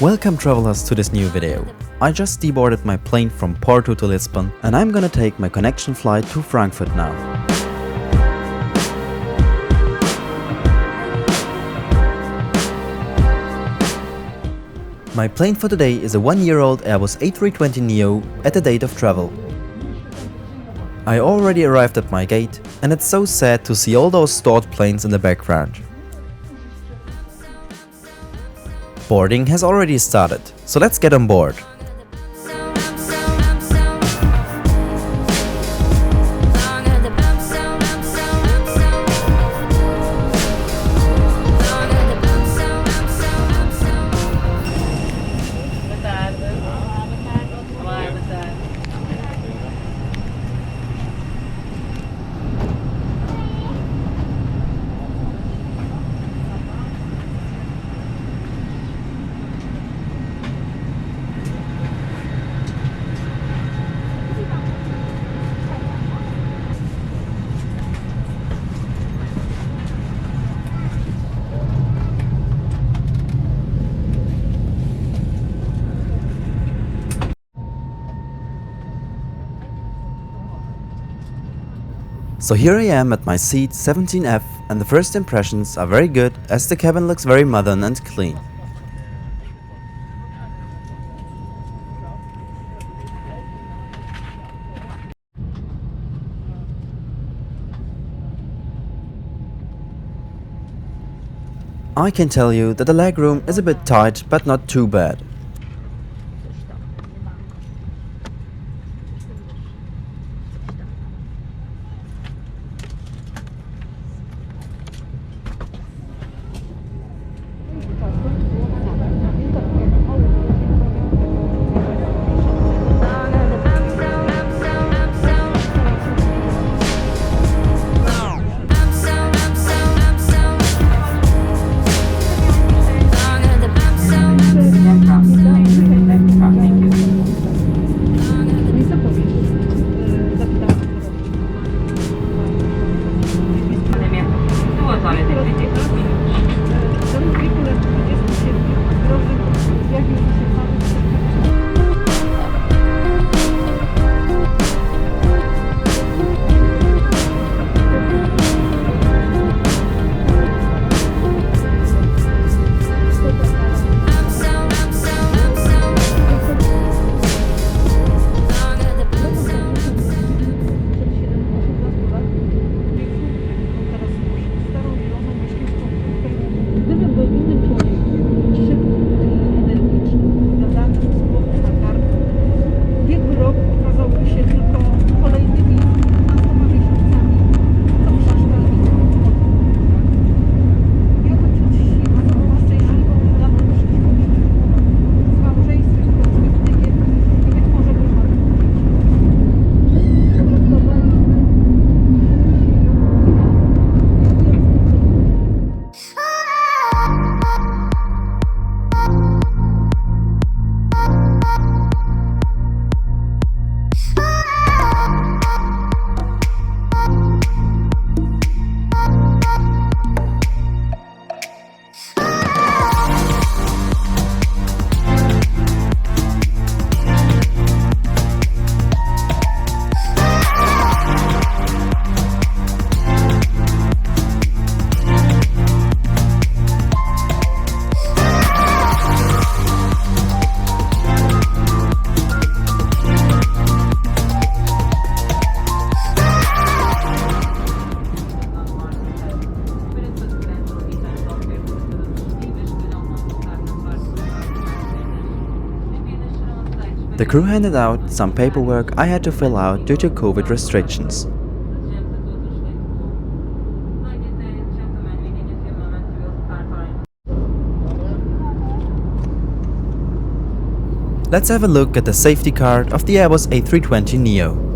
Welcome travelers to this new video. I just deboarded my plane from Porto to Lisbon and I'm gonna take my connection flight to Frankfurt now. My plane for today is a 1-year-old Airbus A320neo at the date of travel. I already arrived at my gate and it's so sad to see all those stored planes in the background. Boarding has already started, so let's get on board. So here I am at my seat 17F and the first impressions are very good as the cabin looks very modern and clean. I can tell you that the legroom is a bit tight but not too bad. The crew handed out some paperwork I had to fill out due to COVID restrictions. Let's have a look at the safety card of the Airbus A320neo.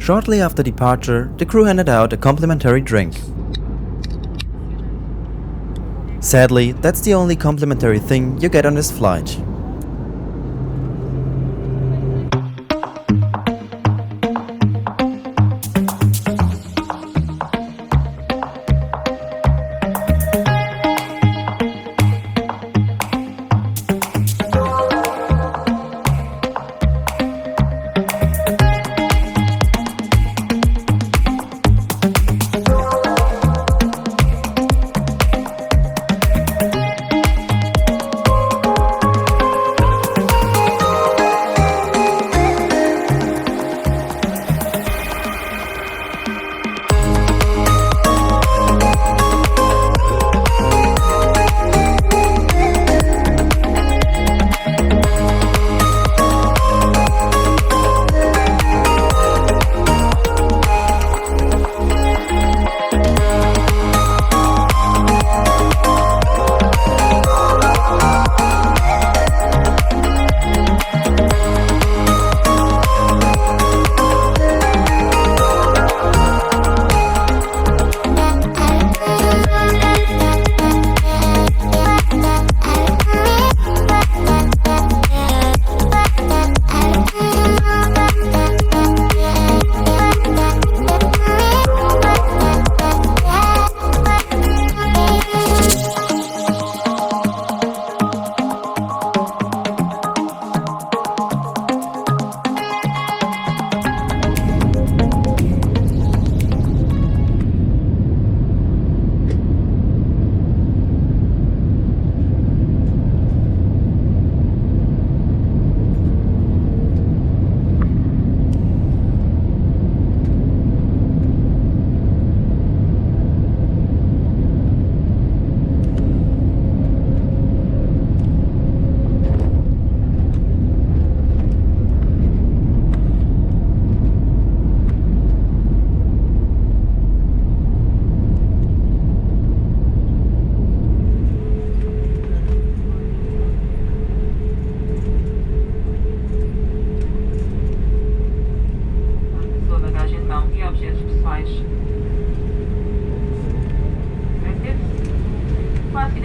Shortly after departure, the crew handed out a complimentary drink. Sadly, that's the only complimentary thing you get on this flight.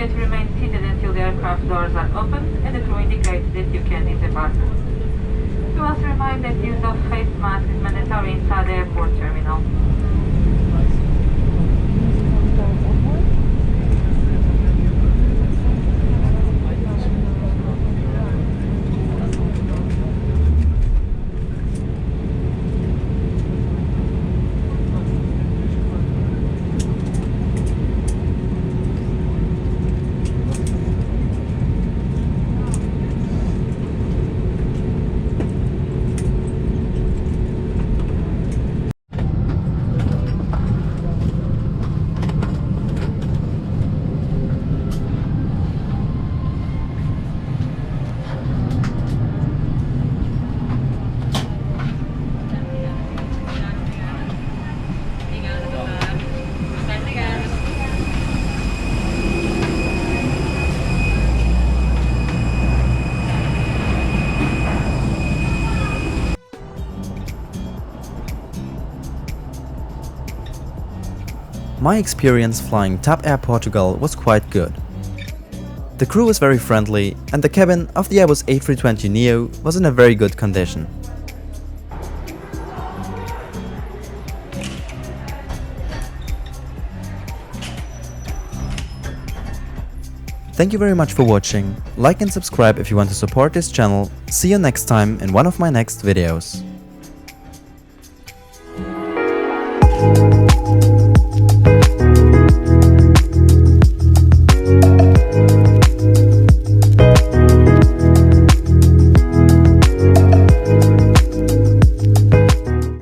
that you remain seated until the aircraft doors are opened and the crew indicates that you can disembark. We also remind that use of face mask is mandatory inside the airport terminal. My experience flying TAP Air Portugal was quite good. The crew was very friendly and the cabin of the Airbus A320neo was in a very good condition. Thank you very much for watching. Like and subscribe if you want to support this channel. See you next time in one of my next videos.